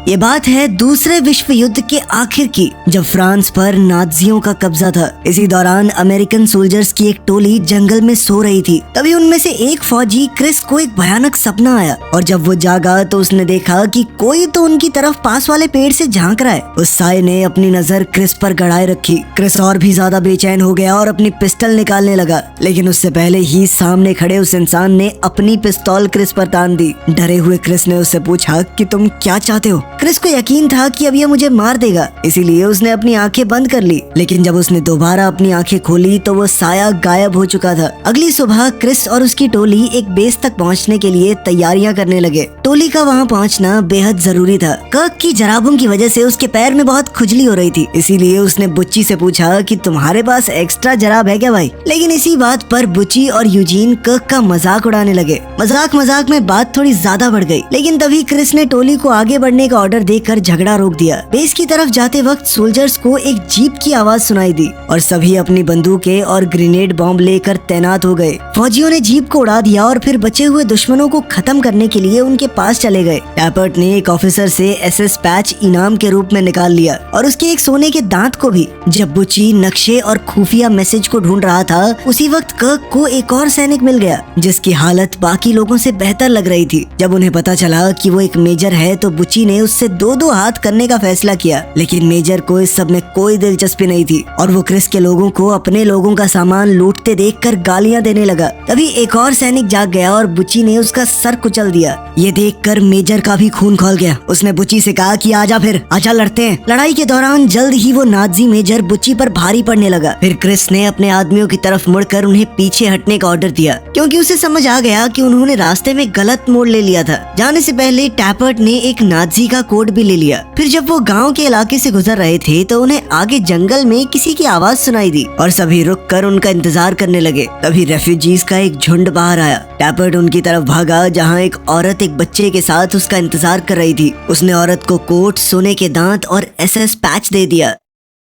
ये बात है दूसरे विश्व युद्ध के आखिर की, जब फ्रांस पर नाजियों का कब्जा था। इसी दौरान अमेरिकन सोल्जर्स की एक टोली जंगल में सो रही थी। तभी उनमें से एक फौजी क्रिस को एक भयानक सपना आया और जब वो जागा तो उसने देखा कि कोई तो उनकी तरफ पास वाले पेड़ से झांक रहा है। उस साये ने अपनी नजर क्रिस पर गड़ाए रखी। क्रिस और भी ज्यादा बेचैन हो गया और अपनी पिस्टल निकालने लगा, लेकिन उससे पहले ही सामने खड़े उस इंसान ने अपनी पिस्तौल क्रिस पर तान दी। डरे हुए क्रिस ने उससे पूछा कि तुम क्या चाहते हो। क्रिस को यकीन था कि अब ये मुझे मार देगा, इसीलिए उसने अपनी आंखें बंद कर ली। लेकिन जब उसने दोबारा अपनी आंखें खोली तो वो साया गायब हो चुका था। अगली सुबह क्रिस और उसकी टोली एक बेस तक पहुंचने के लिए तैयारियां करने लगे। टोली का वहां पहुंचना बेहद जरूरी था। कर्क की जराबों की वजह से उसके पैर में बहुत खुजली हो रही थी, इसीलिए उसने बुच्ची से पूछा कि तुम्हारे पास एक्स्ट्रा जराब है क्या भाई। लेकिन इसी बात पर बुच्ची और यूजीन कर्क का मजाक उड़ाने लगे। मजाक में बात थोड़ी ज्यादा बढ़ गई, लेकिन तभी क्रिस ने टोली को आगे बढ़ने का ऑर्डर देकर झगड़ा रोक दिया। बेस की तरफ जाते वक्त सोल्जर्स को एक जीप की आवाज सुनाई दी और सभी अपनी बंदूकें और ग्रेनेड बॉम्ब लेकर तैनात हो गए। फौजियों ने जीप को उड़ा दिया और फिर बचे हुए दुश्मनों को खत्म करने के लिए उनके पास चले गए। टैपर्ट ने एक ऑफिसर से एसएस पैच इनाम के रूप में निकाल लिया और उसके एक सोने के दांत को भी। जब बुची नक्शे और खुफिया मैसेज को ढूंढ रहा था, उसी वक्त कर्क को एक और सैनिक मिल गया जिसकी हालत बाकी लोगों से बेहतर लग रही थी। जब उन्हें पता चला कि वो एक मेजर है तो बुची ने उससे दो हाथ करने का फैसला किया, लेकिन मेजर को इस सब में कोई दिलचस्पी नहीं थी और वो क्रिस के लोगों को अपने लोगों का सामान लूटते देखकर गालियां देने लगा। तभी एक और सैनिक जाग गया और बुची ने उसका सर कुचल दिया। ये देखकर मेजर का भी खून खौल गया। उसने बुची से कहा कि आजा फिर, आजा लड़ते हैं। लड़ाई के दौरान जल्द ही वो नाजी मेजर बुची पर भारी पड़ने लगा। फिर क्रिस ने अपने आदमियों की तरफ मुड़कर उन्हें पीछे हटने का ऑर्डर दिया, क्योंकि उसे समझ आ गया कि उन्होंने रास्ते में गलत मोड़ ले लिया था। जाने से पहले टैपर्ट ने एक नाजी का कोड भी ले लिया। फिर जब वो गांव के इलाके से गुजर रहे थे तो उन्हें आगे जंगल में किसी की आवाज सुनाई दी और सभी रुक कर उनका इंतजार करने लगे। तभी रेफ्यूजीज का एक झुंड बाहर आया। टैपर्ट उनकी तरफ भागा जहां एक औरत एक बच्चे के साथ उसका इंतजार कर रही थी। उसने औरत को कोट, सोने के दांत और एसएस पैच दे दिया।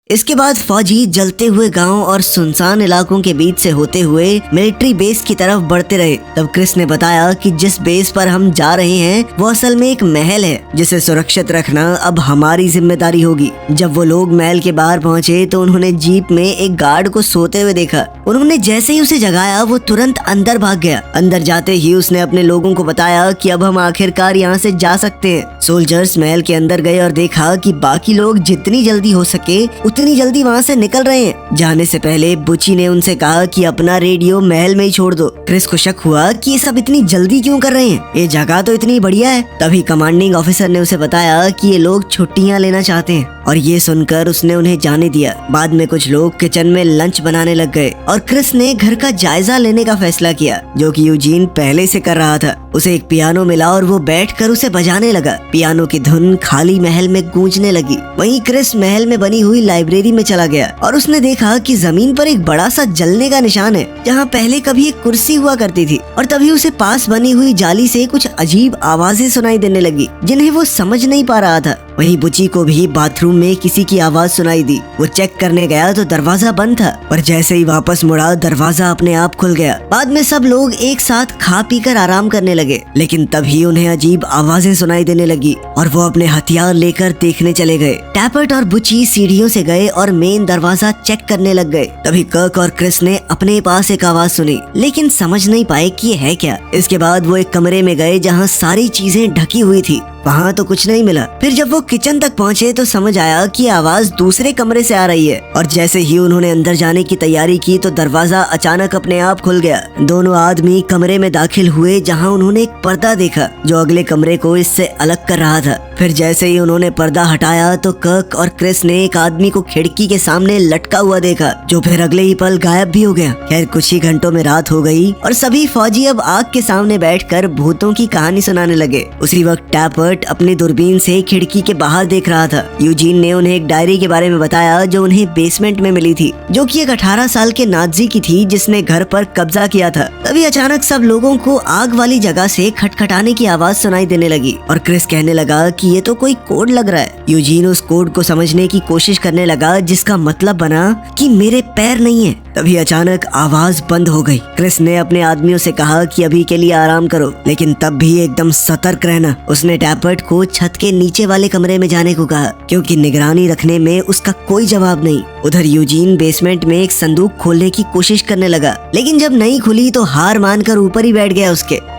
इसके बाद फौजी जलते हुए गांव और सुनसान इलाकों के बीच से होते हुए मिलिट्री बेस की तरफ बढ़ते रहे। तब क्रिस ने बताया कि जिस बेस पर हम जा रहे हैं वो असल में एक महल है, जिसे सुरक्षित रखना अब हमारी जिम्मेदारी होगी। जब वो लोग महल के बाहर पहुंचे तो उन्होंने जीप में एक गार्ड को सोते हुए देखा। उन्होंने जैसे ही उसे जगाया वो तुरंत अंदर भाग गया। अंदर जाते ही उसने अपने लोगों को बताया कि अब हम आखिरकार यहाँ से जा सकते हैं। सोल्जर्स महल के अंदर गए और देखा कि बाकी लोग जितनी जल्दी हो सके उतनी जल्दी वहाँ से निकल रहे हैं। जाने से पहले बुची ने उनसे कहा कि अपना रेडियो महल में ही छोड़ दो। क्रिस को शक हुआ कि ये सब इतनी जल्दी क्यों कर रहे हैं, ये जगह तो इतनी बढ़िया है। तभी कमांडिंग ऑफिसर ने उसे बताया कि ये लोग छुट्टियाँ लेना चाहते हैं और ये सुनकर उसने उन्हें जाने दिया। बाद में कुछ लोग किचन में लंच बनाने लग गए और क्रिस ने घर का जायजा लेने का फैसला किया, जो कि यूजीन पहले से कर रहा था। उसे एक पियानो मिला और वो बैठकर उसे बजाने लगा। पियानो की धुन खाली महल में गूंजने लगी। वहीं क्रिस महल में बनी हुई लाइब्रेरी में चला गया और उसने देखा कि जमीन पर एक बड़ा सा जलने का निशान है, जहाँ पहले कभी एक कुर्सी हुआ करती थी। और तभी उसे पास बनी हुई जाली से कुछ अजीब आवाजें सुनाई देने लगी, जिन्हें वो समझ नहीं पा रहा था। वहीं बुची को भी बाथरूम में किसी की आवाज सुनाई दी। वो चेक करने गया तो दरवाजा बंद था, पर जैसे ही वापस मुड़ा दरवाजा अपने आप खुल गया। बाद में सब लोग एक साथ खा पीकर आराम करने लगे, लेकिन तभी उन्हें अजीब आवाजें सुनाई देने लगी और वो अपने हथियार लेकर देखने चले गए। टैपर्ट और बुची सीढ़ियों से गए और मेन दरवाजा चेक करने लग गए। तभी कर्क और क्रिस ने अपने पास एक आवाज सुनी, लेकिन समझ नहीं पाए कि ये है क्या। इसके बाद वो एक कमरे में गए जहाँ सारी चीजें ढकी हुई थी। वहाँ तो कुछ नहीं मिला। फिर जब वो किचन तक पहुँचे तो समझ आया कि आवाज दूसरे कमरे से आ रही है और जैसे ही उन्होंने अंदर जाने की तैयारी की तो दरवाजा अचानक अपने आप खुल गया। दोनों आदमी कमरे में दाखिल हुए जहाँ उन्होंने एक पर्दा देखा जो अगले कमरे को इससे अलग कर रहा था। फिर जैसे ही उन्होंने पर्दा हटाया तो कर्क और क्रिस ने एक आदमी को खिड़की के सामने लटका हुआ देखा, जो फिर अगले ही पल गायब भी हो गया। खैर कुछ ही घंटों में रात हो गई और सभी फौजी अब आग के सामने बैठकर भूतों की कहानी सुनाने लगे। उसी वक्त टैपर्ट अपनी दूरबीन से खिड़की के बाहर देख रहा था। यूजीन ने उन्हें एक डायरी के बारे में बताया जो उन्हें बेसमेंट में मिली थी, जो कि एक 18 साल के नाजी की थी जिसने घर पर कब्जा किया था। तभी अचानक सब लोगों को आग वाली जगह से खटखटाने की आवाज सुनाई देने लगी और क्रिस कहने लगा कि ये तो कोई कोड लग रहा है। यूजीन उस कोड को समझने की कोशिश करने लगा, जिसका मतलब बना कि मेरे पैर नहीं है। तभी अचानक आवाज बंद हो गई। क्रिस ने अपने आदमियों से कहा कि अभी के लिए आराम करो, लेकिन तब भी एकदम सतर्क रहना। उसने टैपर्ट को छत के नीचे वाले कमरे में जाने को कहा, क्योंकि निगरानी रखने में उसका कोई जवाब नहीं। उधर यूजीन बेसमेंट में एक संदूक खोलने की कोशिश करने लगा, लेकिन जब नहीं खुली तो हार मानकर ऊपर ही बैठ गया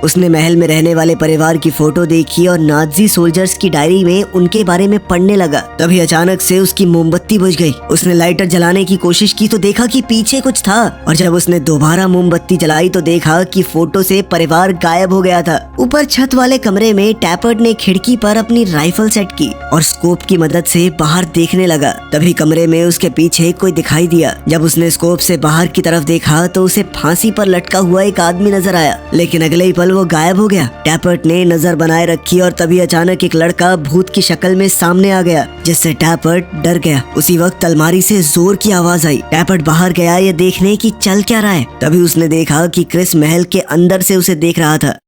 उसने महल में रहने वाले परिवार की फोटो देखी और नाजी सोल्जर्स की डायरी में उनके बारे में पढ़ने लगा। तभी अचानक से उसकी मोमबत्ती बुझ गई। उसने लाइटर जलाने की कोशिश की तो देखा कि पीछे कुछ था, और जब उसने दोबारा मोमबत्ती जलाई तो देखा कि फोटो से परिवार गायब हो गया था। ऊपर छत वाले कमरे में टैपर्ट ने खिड़की पर अपनी राइफल सेट की और स्कोप की मदद से बाहर देखने लगा। तभी कमरे में उसके पीछे कोई दिखाई दिया। जब उसने स्कोप से बाहर की तरफ देखा तो उसे फांसी पर लटका हुआ एक आदमी नजर आया, लेकिन अगले ही पल वो गायब हो गया। टैपर्ट ने नजर बनाए रखी और तभी अचानक एक लड़का भूत की शक्ल में सामने आ गया, जिससे टैपर्ट डर गया। उसी वक्त अलमारी से जोर की आवाज आई। टैपर्ट बाहर गया ये देखने की चल क्या रहा है। तभी उसने देखा कि क्रिस महल के अंदर से उसे देख रहा था।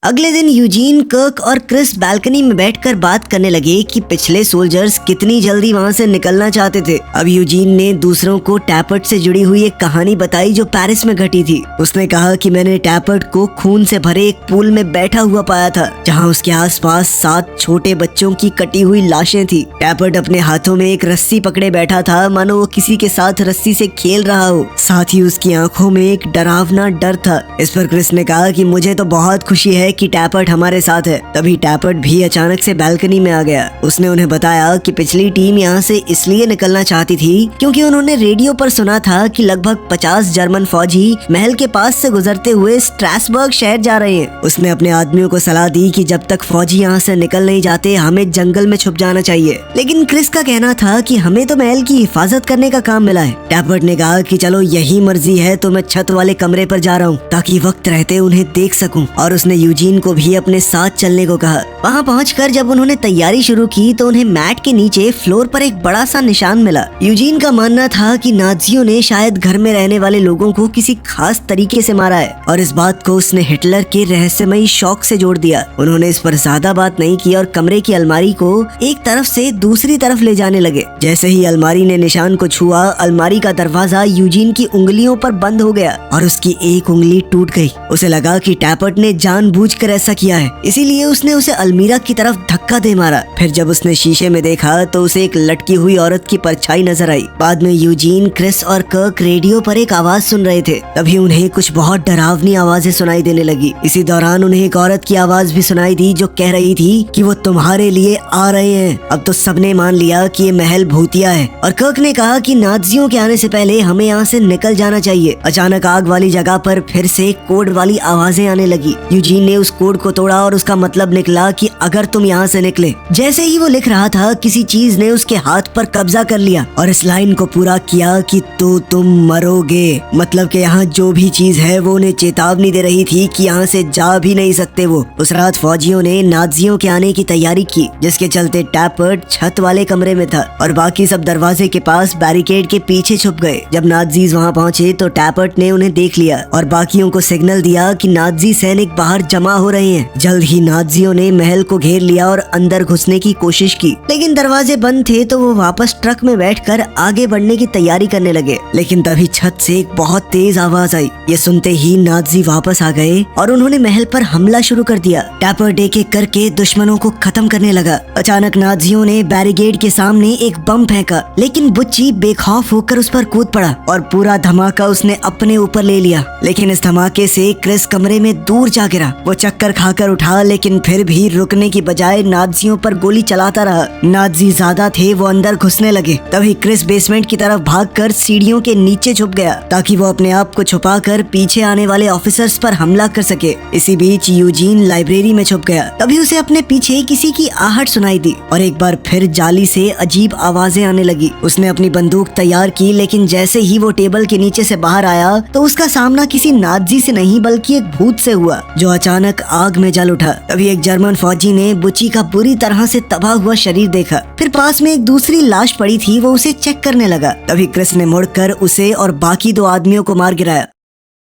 अगले दिन यूजीन, कर्क और क्रिस बालकनी में बैठकर बात करने लगे कि पिछले सोल्जर्स कितनी जल्दी वहां से निकलना चाहते थे। अब यूजीन ने दूसरों को टैपर्ट से जुड़ी हुई एक कहानी बताई जो पेरिस में घटी थी। उसने कहा कि मैंने टैपर्ट को खून से भरे एक पूल में बैठा हुआ पाया था, जहां उसके आसपास 7 छोटे बच्चों की कटी हुई लाशें थी। टैपर्ट अपने हाथों में एक रस्सी पकड़े बैठा था, मानो वो किसी के साथ रस्सी से खेल रहा हो। साथ ही उसकी आंखों में एक डरावना डर था। इस पर क्रिस ने कहा कि मुझे तो बहुत खुशी है कि टैपर्ट हमारे साथ है। तभी टैपर्ट भी अचानक से बालकनी में आ गया। उसने उन्हें बताया कि पिछली टीम यहाँ से इसलिए निकलना चाहती थी क्योंकि उन्होंने रेडियो पर सुना था कि लगभग 50 जर्मन फौजी महल के पास से गुजरते हुए स्ट्रासबर्ग शहर जा रहे हैं। उसने अपने आदमियों को सलाह दी कि जब तक फौजी यहाँ से निकल नहीं जाते हमें जंगल में छुप जाना चाहिए, लेकिन क्रिस का कहना था कि हमें तो महल की हिफाजत करने का काम मिला है। टैपर्ट ने कहा कि चलो यही मर्जी है तो मैं छत वाले कमरे पर जा रहा हूँ ताकि वक्त रहते उन्हें देख सकूं, और उसने यूजीन को भी अपने साथ चलने को कहा। वहाँ पहुंचकर जब उन्होंने तैयारी शुरू की तो उन्हें मैट के नीचे फ्लोर पर एक बड़ा सा निशान मिला। यूजीन का मानना था कि नाजियों ने शायद घर में रहने वाले लोगों को किसी खास तरीके से मारा है, और इस बात को उसने हिटलर के रहस्यमयी शौक से जोड़ दिया। उन्होंने इस पर ज्यादा बात नहीं की और कमरे की अलमारी को एक तरफ से दूसरी तरफ ले जाने लगे। जैसे ही अलमारी ने निशान को छुआ, अलमारी का दरवाजा यूजीन की उंगलियों पर बंद हो गया और उसकी एक उंगली टूट गई। उसे लगा कि टैपर्ट ने जानबूझकर ऐसा किया है, इसीलिए उसने उसे अलमीरा की तरफ धक्का दे मारा। फिर जब उसने शीशे में देखा तो उसे एक लटकी हुई औरत की परछाई नजर आई। बाद में यूजीन, क्रिस और कर्क रेडियो पर एक आवाज सुन रहे थे। तभी उन्हें कुछ बहुत डरावनी आवाजें सुनाई देने लगी। इसी दौरान उन्हें एक औरत की आवाज भी सुनाई दी जो कह रही थी कि वो तुम्हारे लिए आ रहे हैं। अब तो सबने मान लिया कि ये महल भूतिया है, और कर्क ने कहा कि नाजियों के आने से पहले हमें यहाँ से निकल जाना चाहिए। अचानक आग वाली जगह पर फिर से कोड वाली आवाजें आने लगी। यूजीन ने उस कोड को तोड़ा और उसका मतलब निकला कि अगर तुम यहाँ से निकले। जैसे ही वो लिख रहा था किसी चीज ने उसके हाथ पर कब्जा कर लिया और इस लाइन को पूरा किया कि तो तुम मरोगे। मतलब कि यहाँ जो भी चीज है वो उन्हें चेतावनी दे रही थी कि यहाँ से जा भी नहीं सकते वो। उस रात फौजियों ने नाजियों के आने की तैयारी की, जिसके चलते टैपर्ट छत वाले कमरे में था और बाकी सब दरवाजे के पास बैरिकेड के पीछे छुप गए। जब नाजीज वहाँ पहुँचे तो टैपर्ट ने उन्हें देख लिया और बाकियों को सिग्नल दिया कि नाजी सैनिक बाहर जमा हो रहे हैं। जल्द ही नाजियों ने महल को घेर लिया और अंदर घुसने की कोशिश की, लेकिन दरवाजे बंद थे तो वो वापस ट्रक में बैठकर आगे बढ़ने की तैयारी करने लगे। लेकिन तभी छत से एक बहुत तेज आवाज आई। ये सुनते ही नाजी वापस आ गए और उन्होंने महल पर हमला शुरू कर दिया। टैपर्ट एक एक करके दुश्मनों को खत्म करने लगा। अचानक नाजियों ने बैरिकेड के सामने एक बम फेंका, लेकिन बुच्ची बेखौफ होकर उस पर कूद पड़ा और पूरा धमाका उसने अपने ऊपर ले लिया। लेकिन इस धमाके से क्रिस कमरे में दूर जा गिरा। वो चक्कर खाकर उठा, लेकिन फिर भी रुकने की बजाय नाजियों पर गोली चलाता रहा। नाजी ज्यादा थे, वो अंदर घुसने लगे। तभी क्रिस बेसमेंट की तरफ भागकर सीढ़ियों के नीचे छुप गया ताकि वो अपने आप को छुपाकर पीछे आने वाले ऑफिसर्स पर हमला कर सके। इसी बीच यूजीन लाइब्रेरी में छुप गया। तभी उसे अपने पीछे किसी की आहट सुनाई दी और एक बार फिर जाली से अजीब आवाजें आने लगी। उसने अपनी बंदूक तैयार की, लेकिन जैसे ही वो टेबल के नीचे से बाहर आया तो उसका सामना किसी नाजी से नहीं बल्कि एक भूत से हुआ जो अचानक आग में जल उठा। तभी एक जर्मन फौजी ने बुच्ची का बुरी तरह से तबाह हुआ शरीर देखा। फिर पास में एक दूसरी लाश पड़ी थी, वो उसे चेक करने लगा। तभी क्रिस ने मुड़कर उसे और बाकी 2 आदमियों को मार गिराया।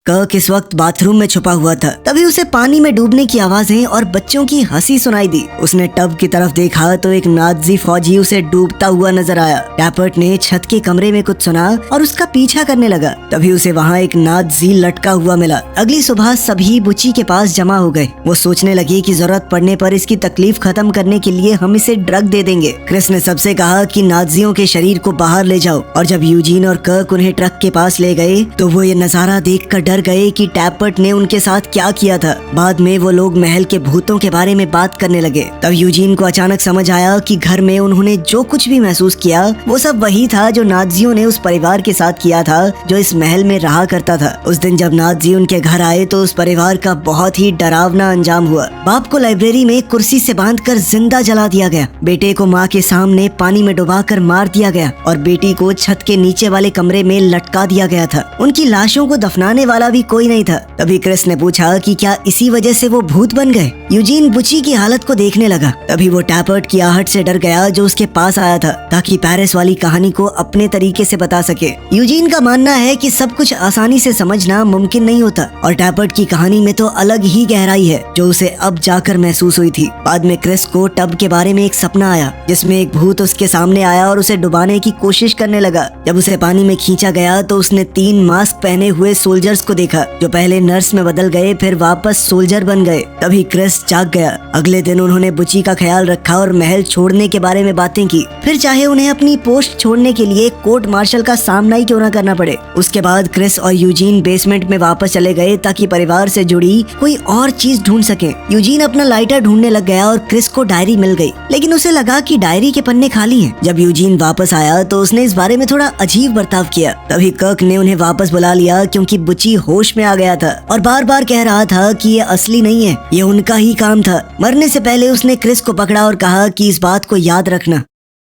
कर्क इस वक्त बाथरूम में छुपा हुआ था। तभी उसे पानी में डूबने की आवाजें और बच्चों की हंसी सुनाई दी। उसने टब की तरफ देखा तो एक नाज़ी फौजी उसे डूबता हुआ नजर आया। टैपर्ट ने छत के कमरे में कुछ सुना और उसका पीछा करने लगा। तभी उसे वहाँ एक नाज़ी लटका हुआ मिला। अगली सुबह सभी बुची के पास जमा हो गए। वो सोचने लगे कि जरूरत पड़ने पर इसकी तकलीफ खत्म करने के लिए हम इसे ड्रग दे देंगे। क्रिस ने सबसे कहा कि नाज़ियों के शरीर को बाहर ले जाओ, और जब यूजीन और कर्क उन्हें ट्रक के पास ले गए तो वो ये नजारा देखकर डर गए कि टैपर्ट ने उनके साथ क्या किया था। बाद में वो लोग महल के भूतों के बारे में बात करने लगे। तब यूजीन को अचानक समझ आया कि घर में उन्होंने जो कुछ भी महसूस किया वो सब वही था जो नाज़ियों ने उस परिवार के साथ किया था जो इस महल में रहा करता था। उस दिन जब नाज़ी उनके घर आए तो उस परिवार का बहुत ही डरावना अंजाम हुआ। बाप को लाइब्रेरी में कुर्सी से बांधकर जिंदा जला दिया गया, बेटे को माँ के सामने पानी में डुबाकर मार दिया गया और बेटी को छत के नीचे वाले कमरे में लटका दिया गया था। उनकी लाशों को दफनाने वाला भी कोई नहीं था। तभी क्रिस ने पूछा कि क्या इसी वजह से वो भूत बन गए। यूजीन बुची की हालत को देखने लगा। तभी वो टैपर्ट की आहट से डर गया जो उसके पास आया था, ताकि पेरिस वाली कहानी को अपने तरीके से बता सके। यूजीन का मानना है कि सब कुछ आसानी से समझना मुमकिन नहीं होता, और टैपर्ट की कहानी में तो अलग ही गहराई है जो उसे अब जाकर महसूस हुई थी। बाद में क्रिस को टब के बारे में एक सपना आया जिसमें एक भूत उसके सामने आया और उसे डुबाने की कोशिश करने लगा। जब उसे पानी में खींचा गया तो उसने 3 मास्क पहने हुए सोल्जर्स को देखा जो पहले नर्स में बदल गए फिर वापस सोल्जर बन गए। तभी क्रिस जाग गया। अगले दिन उन्होंने बुची का ख्याल रखा और महल छोड़ने के बारे में बातें की, फिर चाहे उन्हें अपनी पोस्ट छोड़ने के लिए कोर्ट मार्शल का सामना ही क्यों न करना पड़े। उसके बाद क्रिस और यूजीन बेसमेंट में वापस चले गए ताकि परिवार से जुड़ी कोई और चीज ढूंढ सके। यूजीन अपना लाइटर ढूंढने लग गया और क्रिस को डायरी मिल गई, लेकिन उसे लगा कि डायरी के पन्ने खाली हैं। जब यूजीन वापस आया तो उसने इस बारे में थोड़ा अजीब बर्ताव किया। तभी कर्क ने उन्हें वापस बुला लिया क्योंकि बुची होश में आ गया था और बार बार कह रहा था कि ये असली नहीं है, ये उनका ही काम था। मरने से पहले उसने क्रिस को पकड़ा और कहा कि इस बात को याद रखना।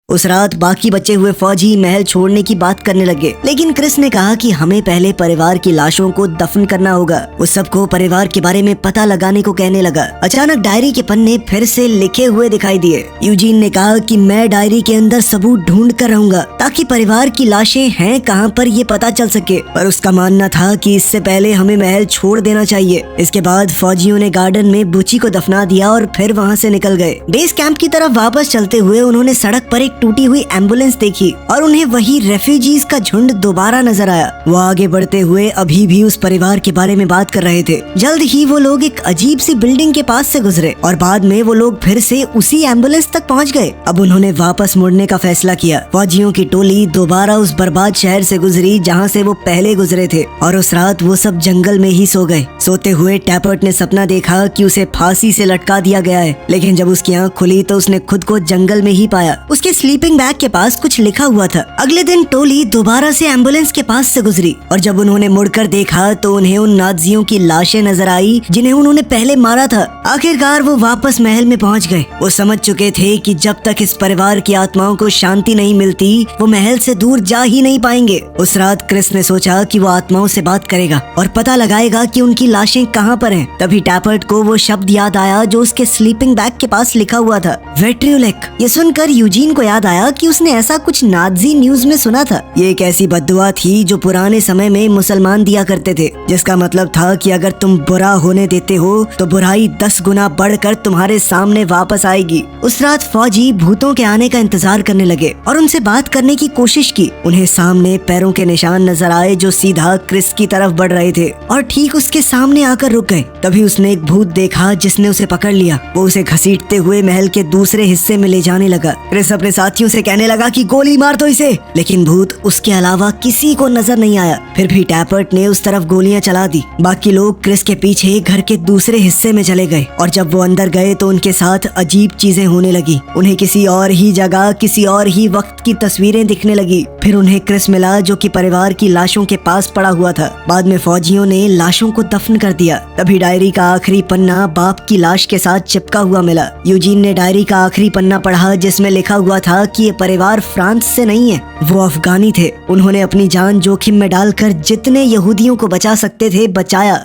उस रात बाकी बचे हुए फौजी महल छोड़ने की बात करने लगे, लेकिन क्रिस ने कहा कि हमें पहले परिवार की लाशों को दफन करना होगा। उस सबको परिवार के बारे में पता लगाने को कहने लगा। अचानक डायरी के पन्ने फिर से लिखे हुए दिखाई दिए। यूजीन ने कहा कि मैं डायरी के अंदर सबूत ढूंढ कर रहूंगा ताकि परिवार की लाशें हैं कहाँ पर ये पता चल सके, पर उसका मानना था कि इससे पहले हमें महल छोड़ देना चाहिए। इसके बाद फौजियों ने गार्डन में बुची को दफना दिया और फिर वहाँ से निकल गए। बेस कैंप की तरफ वापस चलते हुए उन्होंने सड़क पर एक टूटी हुई एम्बुलेंस देखी और उन्हें वही रेफ्यूजीज का झुंड दोबारा नजर आया। वो आगे बढ़ते हुए अभी भी उस परिवार के बारे में बात कर रहे थे। जल्द ही वो लोग एक अजीब सी बिल्डिंग के पास से गुजरे और बाद में वो लोग फिर से उसी एम्बुलेंस तक पहुंच गए। अब उन्होंने वापस मुड़ने का फैसला किया। फौजियों की टोली दोबारा उस बर्बाद शहर से गुजरी जहाँ से वो पहले गुजरे थे, और उस रात वो सब जंगल में ही सो गए। सोते हुए टैपर्ट ने सपना देखा कि उसे फांसी से लटका दिया गया है, लेकिन जब उसकी आंख खुली तो उसने खुद को जंगल में ही पाया। उसके स्लीपिंग बैग के पास कुछ लिखा हुआ था। अगले दिन टोली दोबारा से एम्बुलेंस के पास से गुजरी और जब उन्होंने मुड़कर देखा तो उन्हें उन नाज़ियों की लाशें नजर आई जिन्हें उन्होंने पहले मारा था। आखिरकार वो वापस महल में पहुंच गए। वो समझ चुके थे कि जब तक इस परिवार की आत्माओं को शांति नहीं मिलती वो महल से दूर जा ही नहीं पाएंगे। उस रात क्रिस ने सोचा कि वो आत्माओं से बात करेगा और पता लगाएगा कि उनकी लाशें कहाँ पर हैं। तभी टैपर्ट को वो शब्द याद आया जो उसके स्लीपिंग बैग के पास लिखा हुआ था, विट्रियोलिक। ये सुनकर यूजीन को याद आया कि उसने ऐसा कुछ नाज़ी न्यूज में सुना था। ये एक ऐसी बद्दुआ थी जो पुराने समय में मुसलमान दिया करते थे, जिसका मतलब था कि अगर तुम बुरा होने देते हो तो बुराई 10 गुना बढ़कर तुम्हारे सामने वापस आएगी। उस रात फौजी भूतों के आने का इंतजार करने लगे और उनसे बात करने की कोशिश की। उन्हें सामने पैरों के निशान नजर आए जो सीधा क्रिस की तरफ बढ़ रहे थे और ठीक उसके सामने आकर रुक गए। तभी उसने एक भूत देखा जिसने उसे पकड़ लिया। वो उसे घसीटते हुए महल के दूसरे हिस्से में ले जाने लगा। क्रिस अपने साथियों से कहने लगा कि गोली मार दो इसे, लेकिन भूत उसके अलावा किसी को नजर नहीं आया। फिर भी टैपर्ट ने उस तरफ गोलियां चला दी। बाकी लोग क्रिस के पीछे घर के दूसरे हिस्से में चले गए और जब वो अंदर गए तो उनके साथ अजीब चीजें होने लगी। उन्हें किसी और ही जगह किसी और ही वक्त की तस्वीरें दिखने लगी। फिर उन्हें क्रिस मिला जो कि परिवार की लाशों के पास पड़ा हुआ था। बाद में फौजियों ने लाशों को दफन कर दिया। तभी डायरी का आखिरी पन्ना बाप की लाश के साथ चिपका हुआ मिला। यूजीन ने डायरी का आखिरी पन्ना पढ़ा जिसमें लिखा हुआ था कि ये परिवार फ्रांस से नहीं है, वो अफगानी थे। उन्होंने अपनी जान जोखिम में डालकर जितने यहूदियों को बचा सकते थे बचाया।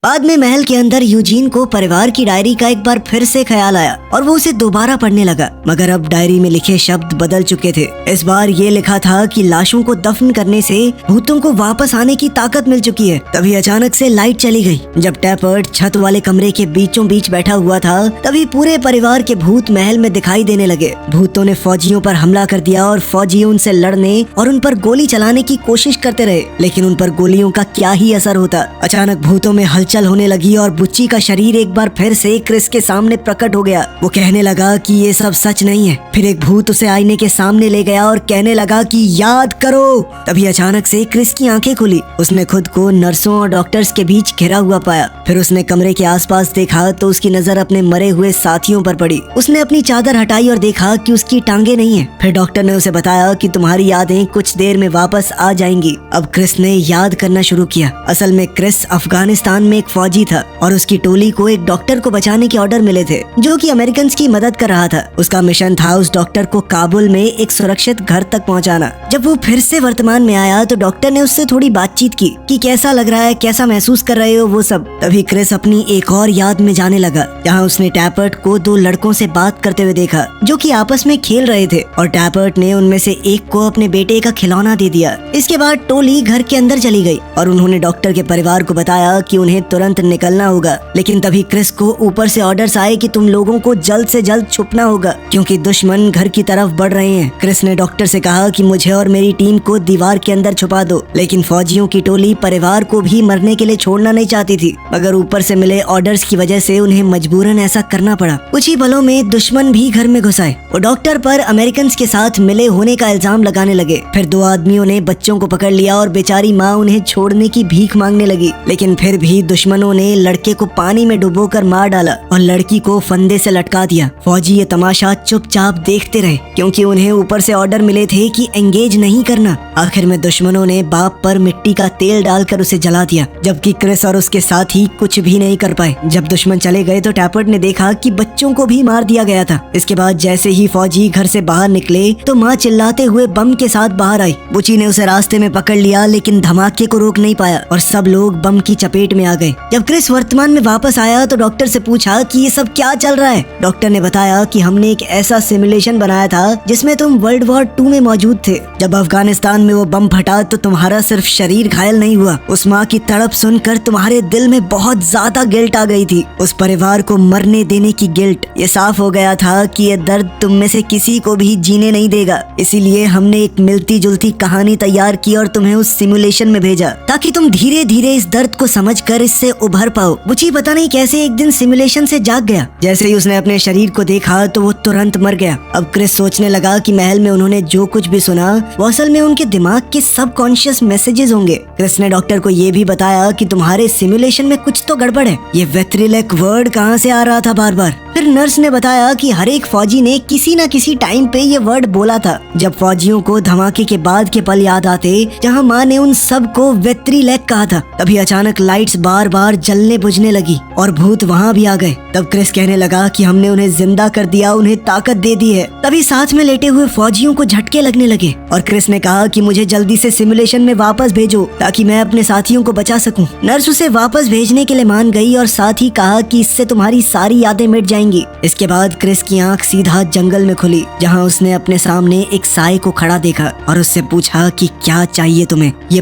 बाद में महल के अंदर यूजीन को परिवार की डायरी का एक बार फिर से ख्याल आया और वो उसे दोबारा पढ़ने लगा, मगर अब डायरी में लिखे शब्द बदल चुके थे। इस बार ये लिखा था कि लाशों को दफन करने से भूतों को वापस आने की ताकत मिल चुकी है। तभी अचानक से लाइट चली गई। जब टैपर्ड छत वाले कमरे के बीचों बीच बैठा हुआ था, तभी पूरे परिवार के भूत महल में दिखाई देने लगे। भूतों ने फौजियों पर हमला कर दिया और फौजी उनसे लड़ने और उन पर गोली चलाने की कोशिश करते रहे, लेकिन उन पर गोलियों का क्या ही असर होता। अचानक भूतों में हलचल होने लगी और बुच्ची का शरीर एक बार फिर से क्रिस के सामने प्रकट हो गया। वो कहने लगा कि ये सब सच नहीं है। फिर एक भूत उसे आईने के सामने ले गया और कहने लगा कि याद करो। तभी अचानक से क्रिस की आंखें खुली। उसने खुद को नर्सों और डॉक्टर्स के बीच घिरा हुआ पाया। फिर उसने कमरे के आसपास देखा तो उसकी नजर अपने मरे हुए साथियों पर पड़ी। उसने अपनी चादर हटाई और देखा कि उसकी टांगे नहीं है। फिर डॉक्टर ने उसे बताया कि तुम्हारी यादें कुछ देर में वापस आ जाएंगी। अब क्रिस ने याद करना शुरू किया। असल में क्रिस अफगानिस्तान में एक फौजी था और उसकी टोली को एक डॉक्टर को बचाने के ऑर्डर मिले थे, जो कि अमेरिकन की मदद कर रहा था। उसका मिशन था उस डॉक्टर को काबुल में एक सुरक्षित घर तक पहुंचाना। जब वो फिर से वर्तमान में आया तो डॉक्टर ने उससे थोड़ी बातचीत की कि कैसा लग रहा है, कैसा महसूस कर रहे हो, वो सब। तभी क्रिस अपनी एक और याद में जाने लगा, जहाँ उसने टैपर्ट को दो लड़कों से बात करते हुए देखा, जो कि आपस में खेल रहे थे, और टैपर्ट ने उनमें से एक को अपने बेटे का खिलौना दे दिया। इसके बाद टोली घर के अंदर चली गई और उन्होंने डॉक्टर के परिवार को बताया कि उन्हें तुरंत निकलना होगा। लेकिन तभी क्रिस को ऊपर से ऑर्डर्स आए कि तुम लोगों को जल्द से जल्द छुपना होगा, क्योंकि दुश्मन घर की तरफ बढ़ रहे हैं। क्रिस ने डॉक्टर से कहा कि मुझे और मेरी टीम को दीवार के अंदर छुपा दो, लेकिन फौजियों की टोली परिवार को भी मरने के लिए छोड़ना नहीं चाहती थी, मगर ऊपर से मिले ऑर्डर्स की वजह से उन्हें मजबूरन ऐसा करना पड़ा। कुछ ही पलों में दुश्मन भी घर में घुस आए। वो डॉक्टर पर अमेरिकन के साथ मिले होने का इल्जाम लगाने लगे। फिर दो आदमियों ने बच्चों को पकड़ लिया और बेचारी माँ उन्हें छोड़ने की भीख मांगने लगी, लेकिन फिर भी दुश्मनों ने लड़के को पानी में डुबोकर मार डाला और लड़की को फंदे से लटका दिया। फौजी ये तमाशा चुपचाप देखते रहे, क्योंकि उन्हें ऊपर से ऑर्डर मिले थे कि एंगेज नहीं करना। आखिर में दुश्मनों ने बाप पर मिट्टी का तेल डालकर उसे जला दिया, जबकि क्रिस और उसके साथी कुछ भी नहीं कर पाए। जब दुश्मन चले गए तो टैपर्ट ने देखा कि बच्चों को भी मार दिया गया था। इसके बाद जैसे ही फौजी घर से बाहर निकले तो माँ चिल्लाते हुए बम के साथ बाहर आई। बुची ने उसे रास्ते में पकड़ लिया, लेकिन धमाके को रोक नहीं पाया और सब लोग बम की चपेट में आ गए। जब क्रिस वर्तमान में वापस आया तो डॉक्टर से पूछा कि ये सब क्या चल रहा है। डॉक्टर ने बताया कि हमने एक ऐसा सिमुलेशन बनाया था जिसमें तुम वर्ल्ड वॉर 2 में मौजूद थे। जब अफगानिस्तान में वो बम फटा तो तुम्हारा सिर्फ शरीर घायल नहीं हुआ, उस माँ की तड़प सुनकर तुम्हारे दिल में बहुत ज्यादा गिल्ट आ गई थी, उस परिवार को मरने देने की गिल्ट। ये साफ हो गया था कि ये दर्द तुम में से किसी को भी जीने नहीं देगा। इसीलिए हमने एक मिलती जुलती कहानी तैयार की और तुम्हें उस सिमुलेशन में भेजा, ताकि तुम धीरे धीरे इस दर्द को समझकर इससे उभर पाओ। बुची पता नहीं कैसे एक दिन सिमुलेशन से जाग गया। जैसे ही उसने अपने शरीर को देखा तो वो तुरंत मर गया। अब क्रिस सोचने लगा कि महल में उन्होंने जो कुछ भी सुना वो असल में उनके दिमाग के सबकॉन्शियस मैसेजेस होंगे। क्रिस ने डॉक्टर को ये भी बताया कि तुम्हारे सिमुलेशन में कुछ तो गड़बड़ है। ये वेट्रिलेक वर्ड कहाँ से आ रहा था बार बार। फिर नर्स ने बताया कि हर एक फौजी ने किसी न किसी टाइम पे ये वर्ड बोला था। जब फौजियों को धमाके के बाद के पल याद आते जहाँ माँ ने उन सब को वेट्रिलेक कहा था, तभी अचानक लाइट्स बार बार जलने बुझने लगी और भूत वहाँ भी आ गए। तब क्रिस कहने लगा कि हमने उन्हें जिंदा कर दिया, उन्हें ताकत दे दी है। तभी साथ में लेटे हुए फौजियों को झटके लगने लगे और क्रिस ने कहा कि मुझे जल्दी से सिमुलेशन में वापस भेजो ताकि मैं अपने साथियों को बचा सकूं। नर्स उसे वापस भेजने के लिए मान गई और साथ ही कहा कि इससे तुम्हारी सारी यादें मिट जाएंगी। इसके बाद क्रिस की आंख सीधा जंगल में खुली, जहाँ उसने अपने सामने एक साए को खड़ा देखा और उससे पूछा कि क्या चाहिए तुम्हें। ये